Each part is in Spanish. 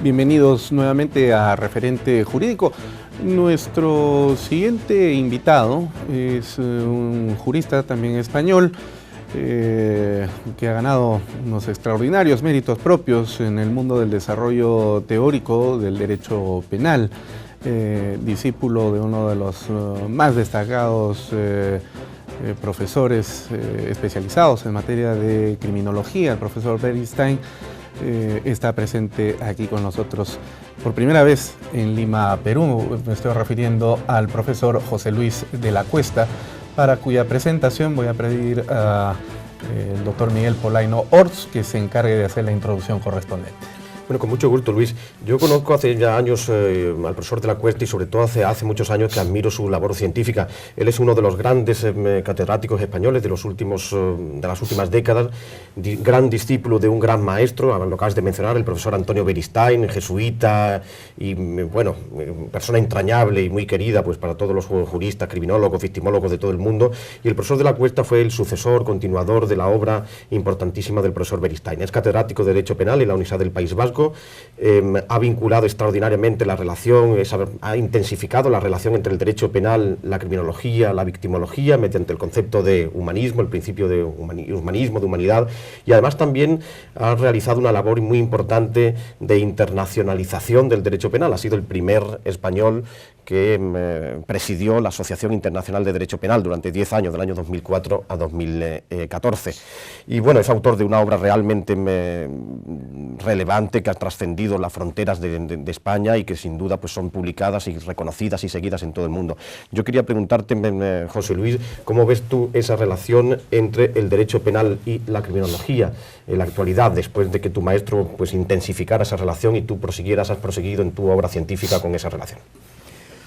Bienvenidos nuevamente a Referente Jurídico. Nuestro siguiente invitado es un jurista también español que ha ganado unos extraordinarios méritos propios en el mundo del desarrollo teórico del derecho penal, discípulo de uno de los más destacados profesores especializados en materia de criminología, el profesor Beristain. Está presente aquí con nosotros por primera vez en Lima, Perú. Me estoy refiriendo al profesor José Luis de la Cuesta, para cuya presentación voy a pedir al doctor Miguel Polaino Orts que se encargue de hacer la introducción correspondiente. Bueno, con mucho gusto, Luis. Yo conozco hace ya años al profesor de la Cuesta y sobre todo hace muchos años que admiro su labor científica. Él es uno de los grandes catedráticos españoles de las últimas décadas, gran discípulo de un gran maestro, lo acabas de mencionar, el profesor Antonio Beristain, jesuita y, bueno, persona entrañable y muy querida pues para todos los juristas, criminólogos, victimólogos de todo el mundo. Y el profesor de la Cuesta fue el sucesor, continuador de la obra importantísima del profesor Beristain. Es catedrático de Derecho Penal en la Universidad del País Vasco. Ha vinculado extraordinariamente la relación, ha intensificado la relación entre el derecho penal, la criminología, la victimología, mediante el concepto de humanismo, el principio de humanismo, de humanidad, y además también ha realizado una labor muy importante de internacionalización del derecho penal. Ha sido el primer español que presidió la Asociación Internacional de Derecho Penal durante 10 años, del año 2004 a 2014. Y bueno, es autor de una obra realmente relevante que ha trascendido las fronteras de España y que sin duda pues son publicadas y reconocidas y seguidas en todo el mundo. Yo quería preguntarte, José Luis, ¿cómo ves tú esa relación entre el derecho penal y la criminología en la actualidad, después de que tu maestro pues intensificara esa relación y tú has proseguido en tu obra científica con esa relación?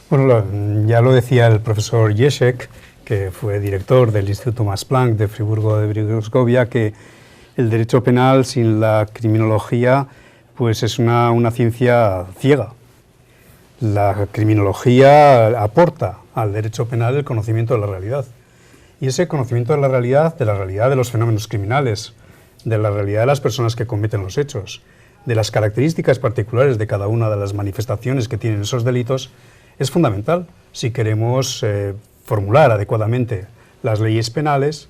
Bueno, ya lo decía el profesor Ježek, que fue director del Instituto Max Planck de Friburgo de Brisgovia, que el derecho penal sin la criminología pues es una ciencia ciega. La criminología aporta al derecho penal el conocimiento de la realidad. Y ese conocimiento de la realidad de los fenómenos criminales, de la realidad de las personas que cometen los hechos, de las características particulares de cada una de las manifestaciones que tienen esos delitos, es fundamental si queremos formular adecuadamente las leyes penales,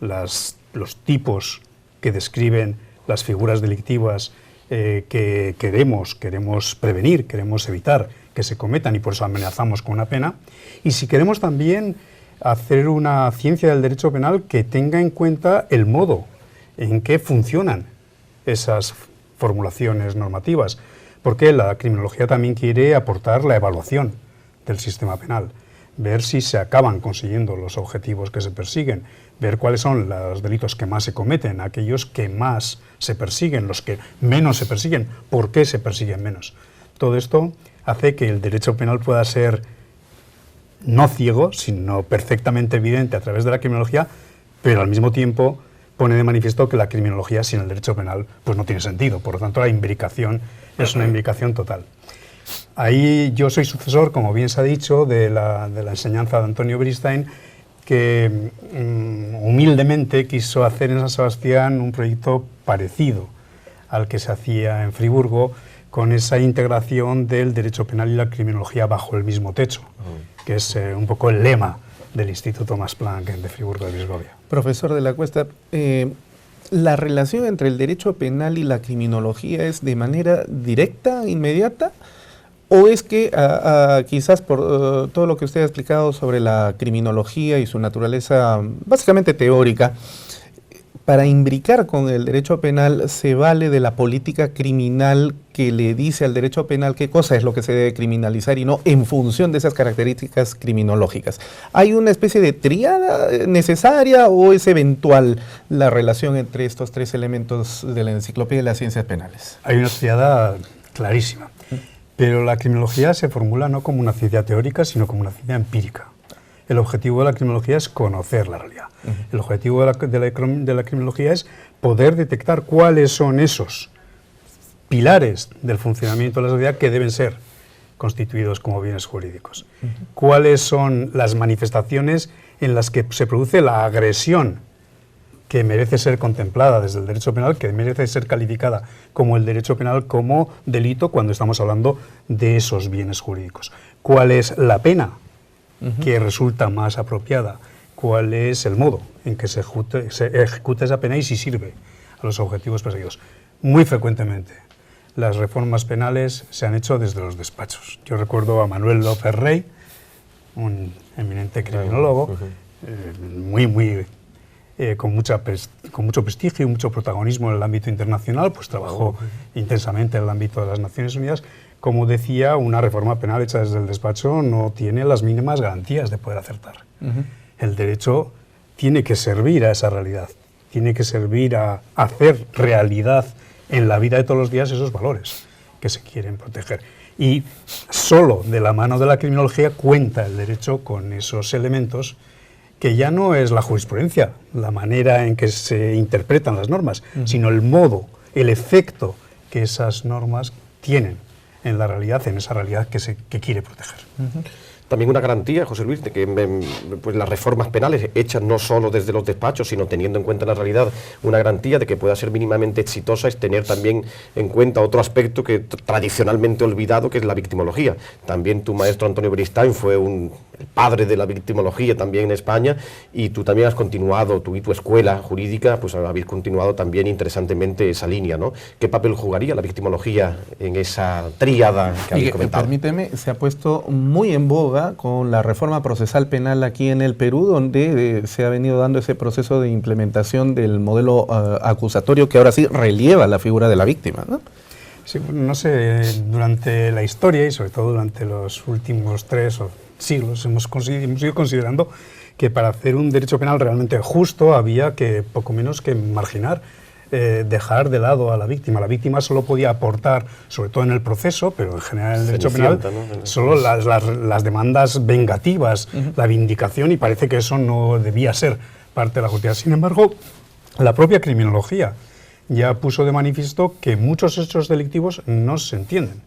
los tipos que describen las figuras delictivas que queremos prevenir, queremos evitar que se cometan y por eso amenazamos con una pena, y si queremos también hacer una ciencia del derecho penal que tenga en cuenta el modo en que funcionan esas formulaciones normativas, porque la criminología también quiere aportar la evaluación del sistema penal, ver si se acaban consiguiendo los objetivos que se persiguen, ver cuáles son los delitos que más se cometen, aquellos que más se persiguen, los que menos se persiguen, por qué se persiguen menos. Todo esto hace que el derecho penal pueda ser no ciego, sino perfectamente evidente a través de la criminología, pero al mismo tiempo pone de manifiesto que la criminología sin el derecho penal pues no tiene sentido. Por lo tanto, la imbricación es una imbricación total. Ahí yo soy sucesor, como bien se ha dicho, de la enseñanza de Antonio Beristain, que humildemente quiso hacer en San Sebastián un proyecto parecido al que se hacía en Friburgo, con esa integración del derecho penal y la criminología bajo el mismo techo, que es un poco el lema del Instituto Max Planck de Friburgo de Brisgovia. Profesor de la Cuesta, ¿la relación entre el derecho penal y la criminología es de manera directa, inmediata? ¿O es que quizás por todo lo que usted ha explicado sobre la criminología y su naturaleza básicamente teórica, para imbricar con el derecho penal se vale de la política criminal que le dice al derecho penal qué cosa es lo que se debe criminalizar y no en función de esas características criminológicas? ¿Hay una especie de tríada necesaria o es eventual la relación entre estos tres elementos de la enciclopedia de las ciencias penales? Hay una tríada clarísima, pero la criminología se formula no como una ciencia teórica, sino como una ciencia empírica. El objetivo de la criminología es conocer la realidad. El objetivo de la criminología es poder detectar cuáles son esos pilares del funcionamiento de la sociedad que deben ser constituidos como bienes jurídicos. Cuáles son las manifestaciones en las que se produce la agresión que merece ser contemplada desde el derecho penal, que merece ser calificada como el derecho penal como delito cuando estamos hablando de esos bienes jurídicos. ¿Cuál es la pena que resulta más apropiada? ¿Cuál es el modo en que se ejecuta esa pena y si sirve a los objetivos perseguidos? Muy frecuentemente las reformas penales se han hecho desde los despachos. Yo recuerdo a Manuel López Rey, un eminente criminólogo, con mucho prestigio y mucho protagonismo en el ámbito internacional, pues trabajó intensamente en el ámbito de las Naciones Unidas. Como decía, una reforma penal hecha desde el despacho no tiene las mínimas garantías de poder acertar. El derecho tiene que servir a esa realidad, tiene que servir a hacer realidad en la vida de todos los días esos valores que se quieren proteger. Y solo de la mano de la criminología cuenta el derecho con esos elementos que ya no es la jurisprudencia, la manera en que se interpretan las normas, sino el modo, el efecto que esas normas tienen en la realidad, en esa realidad que quiere proteger. También una garantía, José Luis, de que pues las reformas penales hechas no solo desde los despachos, sino teniendo en cuenta la realidad, una garantía de que pueda ser mínimamente exitosa es tener también en cuenta otro aspecto que tradicionalmente olvidado, que es la victimología. También tu maestro Antonio Beristain fue el padre de la victimología también en España, y tú también has continuado, tú y tu escuela jurídica, pues habéis continuado también interesantemente esa línea, ¿no? ¿Qué papel jugaría la victimología en esa tríada que habéis comentado? Permíteme, se ha puesto muy en boga con la reforma procesal penal aquí en el Perú, donde se ha venido dando ese proceso de implementación del modelo acusatorio que ahora sí relieva la figura de la víctima, ¿no? Sí, no sé, durante la historia y sobre todo durante los últimos 3 siglos hemos ido considerando que para hacer un derecho penal realmente justo había que poco menos que marginar, dejar de lado a la víctima. La víctima solo podía aportar, sobre todo en el proceso, pero en general en el derecho penal, ¿no? Solo las demandas vengativas, la vindicación, y parece que eso no debía ser parte de la justicia. Sin embargo, la propia criminología ya puso de manifiesto que muchos hechos delictivos no se entienden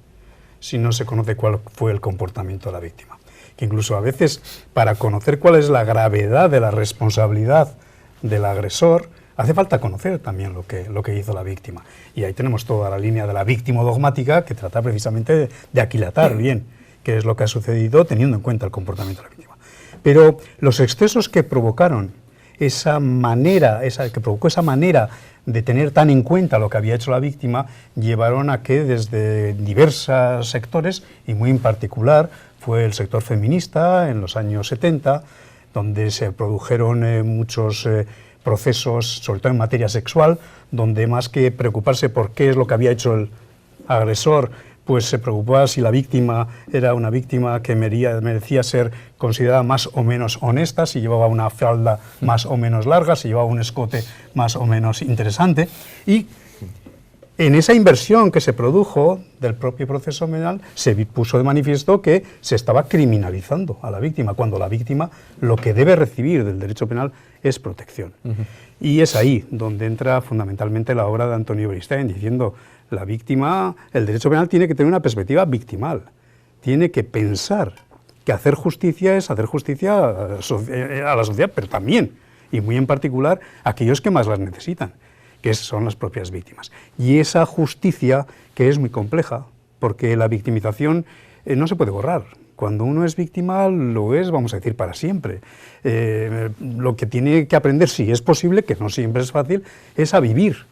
si no se conoce cuál fue el comportamiento de la víctima. Que incluso a veces, para conocer cuál es la gravedad de la responsabilidad del agresor, hace falta conocer también lo que hizo la víctima. Y ahí tenemos toda la línea de la victimodogmática que trata precisamente de aquilatar bien qué es lo que ha sucedido teniendo en cuenta el comportamiento de la víctima. Pero los excesos que provocaron esa manera de tener tan en cuenta lo que había hecho la víctima llevaron a que desde diversos sectores, y muy en particular fue el sector feminista en los años 70, donde se produjeron muchos procesos, sobre todo en materia sexual, donde más que preocuparse por qué es lo que había hecho el agresor, pues se preocupaba si la víctima era una víctima que merecía ser considerada más o menos honesta, si llevaba una falda más o menos larga, si llevaba un escote más o menos interesante. Y en esa inversión que se produjo del propio proceso penal se puso de manifiesto que se estaba criminalizando a la víctima, cuando la víctima lo que debe recibir del derecho penal es protección. Y es ahí donde entra fundamentalmente la obra de Antonio Beristain, diciendo: la víctima, el derecho penal tiene que tener una perspectiva victimal, tiene que pensar que hacer justicia es hacer justicia a la sociedad, pero también, y muy en particular, a aquellos que más las necesitan, que son las propias víctimas. Y esa justicia, que es muy compleja, porque la victimización no se puede borrar. Cuando uno es víctima, lo es, vamos a decir, para siempre. Lo que tiene que aprender, si es posible, que no siempre es fácil, es a vivir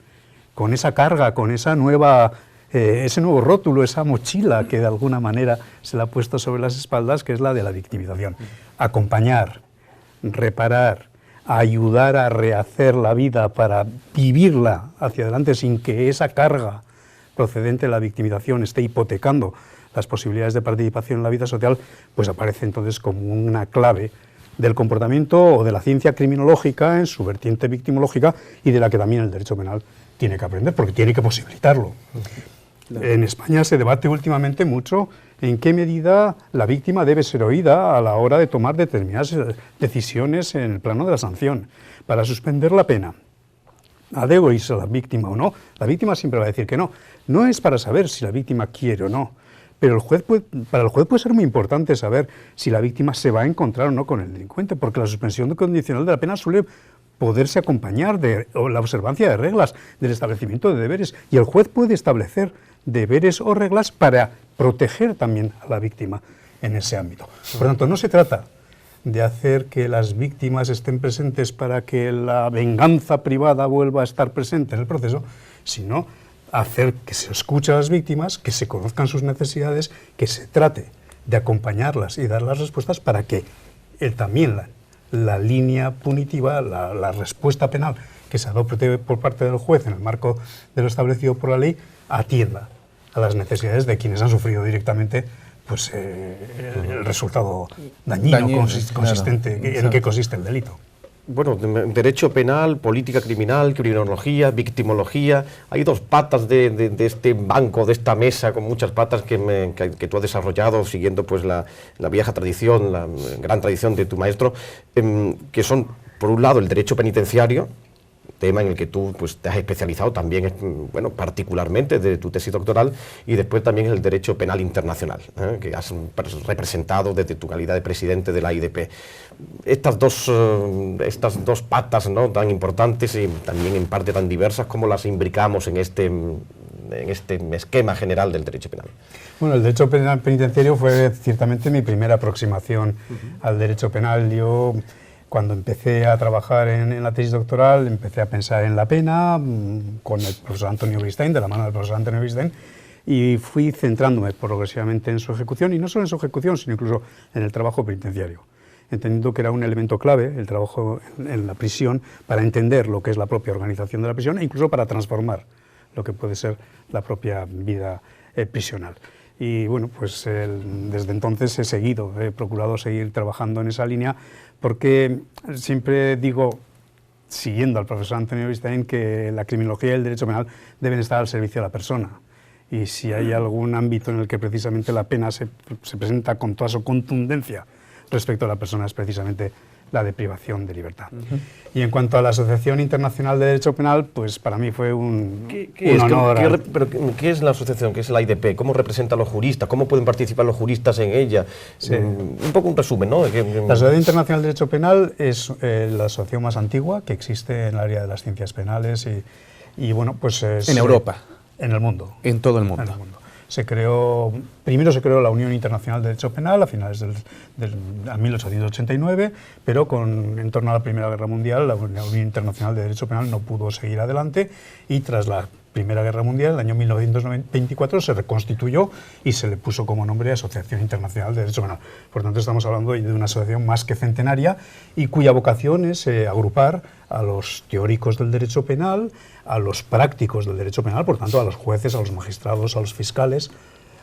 con esa carga, con ese nuevo rótulo, esa mochila que de alguna manera se le ha puesto sobre las espaldas, que es la de la victimización. Acompañar, reparar, ayudar a rehacer la vida para vivirla hacia adelante sin que esa carga procedente de la victimización esté hipotecando las posibilidades de participación en la vida social, pues aparece entonces como una clave del comportamiento o de la ciencia criminológica en su vertiente victimológica, y de la que también el derecho penal tiene que aprender, porque tiene que posibilitarlo. En España se debate últimamente mucho en qué medida la víctima debe ser oída a la hora de tomar determinadas decisiones en el plano de la sanción. Para suspender la pena, ¿ha de oírse a la víctima o no? La víctima siempre va a decir que no. No es para saber si la víctima quiere o no, pero para el juez puede ser muy importante saber si la víctima se va a encontrar o no con el delincuente, porque la suspensión condicional de la pena suele poderse acompañar de la observancia de reglas, del establecimiento de deberes, y el juez puede establecer deberes o reglas para proteger también a la víctima en ese ámbito. Por lo tanto, no se trata de hacer que las víctimas estén presentes para que la venganza privada vuelva a estar presente en el proceso, sino hacer que se escuche a las víctimas, que se conozcan sus necesidades, que se trate de acompañarlas y dar las respuestas para que también la línea punitiva, la respuesta penal que se adopte por parte del juez en el marco de lo establecido por la ley, atienda a las necesidades de quienes han sufrido directamente pues el resultado dañino consistente, claro, en que consiste el delito. Bueno, derecho penal, política criminal, criminología, victimología. Hay dos patas de este banco, de esta mesa con muchas patas que tú has desarrollado siguiendo pues la vieja tradición, la gran tradición de tu maestro, que son, por un lado, el derecho penitenciario, tema en el que tú pues, te has especializado también, bueno, particularmente de tu tesis doctoral, y después también el derecho penal internacional, que has representado desde tu calidad de presidente de la IDP. Estas dos patas, ¿no?, tan importantes y también en parte tan diversas, ¿cómo las imbricamos en este esquema general del derecho penal? Bueno, el derecho penal penitenciario fue ciertamente mi primera aproximación al derecho penal. Yo, cuando empecé a trabajar en la tesis doctoral, empecé a pensar en la pena con el profesor Antonio Bristein, de la mano del profesor Antonio Bristein, y fui centrándome progresivamente en su ejecución, y no solo en su ejecución, sino incluso en el trabajo penitenciario, entendiendo que era un elemento clave el trabajo en la prisión para entender lo que es la propia organización de la prisión e incluso para transformar lo que puede ser la propia vida prisional. Y bueno, pues desde entonces he procurado seguir trabajando en esa línea, porque siempre digo, siguiendo al profesor Antonio Bristein, que la criminología y el derecho penal deben estar al servicio de la persona. Y si hay algún ámbito en el que precisamente la pena se presenta con toda su contundencia respecto a la persona, es precisamente la de privación de libertad. Y en cuanto a la Asociación Internacional de Derecho Penal, pues para mí fue un honor. ¿Qué es la asociación? ¿Qué es la IDP? ¿Cómo representa a los juristas? ¿Cómo pueden participar los juristas en ella? Sí. Un poco un resumen, ¿no? La Asociación Internacional de Derecho Penal es la asociación más antigua que existe en el área de las ciencias penales y bueno, pues es... En Europa. En el mundo. En todo el mundo. En el mundo. Primero se creó la Unión Internacional de Derecho Penal a finales del 1889, pero en torno a la Primera Guerra Mundial la Unión Internacional de Derecho Penal no pudo seguir adelante, y tras la Primera Guerra Mundial, en el año 1924, se reconstituyó y se le puso como nombre Asociación Internacional de Derecho Penal. Por tanto, estamos hablando de una asociación más que centenaria y cuya vocación es agrupar a los teóricos del derecho penal, a los prácticos del derecho penal, por tanto, a los jueces, a los magistrados, a los fiscales,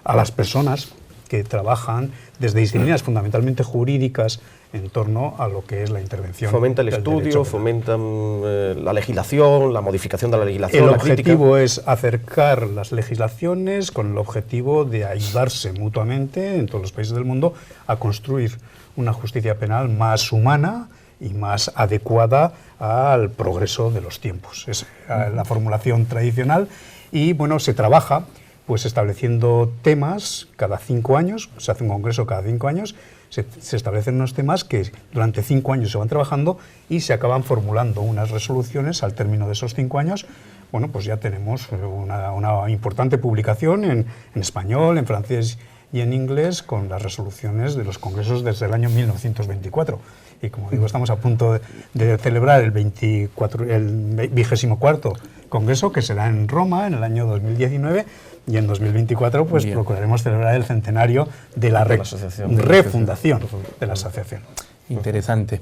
a las personas que trabajan desde disciplinas fundamentalmente jurídicas en torno a lo que es la intervención. Fomenta el estudio, fomentan la legislación, la modificación de la legislación. El objetivo es acercar las legislaciones con el objetivo de ayudarse mutuamente en todos los países del mundo a construir una justicia penal más humana y más adecuada al progreso de los tiempos. Es la formulación tradicional y bueno, se trabaja pues estableciendo temas cada 5 años, se hace un congreso cada 5 años, se establecen unos temas que durante 5 años se van trabajando y se acaban formulando unas resoluciones al término de esos 5 años. Bueno, pues ya tenemos una importante publicación en español, en francés y en inglés con las resoluciones de los congresos desde el año 1924. Y como digo, estamos a punto de celebrar el 24º congreso, que será en Roma en el año 2019, y en 2024 pues procuraremos celebrar el centenario de la refundación de la asociación. Interesante.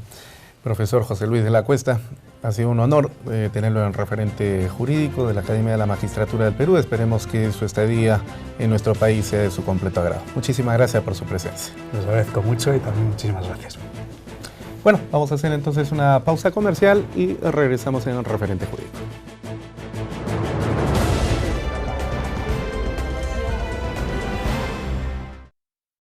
Profesor José Luis de la Cuesta, ha sido un honor tenerlo en referente jurídico de la Academia de la Magistratura del Perú. Esperemos que su estadía en nuestro país sea de su completo agrado. Muchísimas gracias por su presencia. Les agradezco mucho y también muchísimas gracias. Bueno, vamos a hacer entonces una pausa comercial y regresamos en el referente jurídico.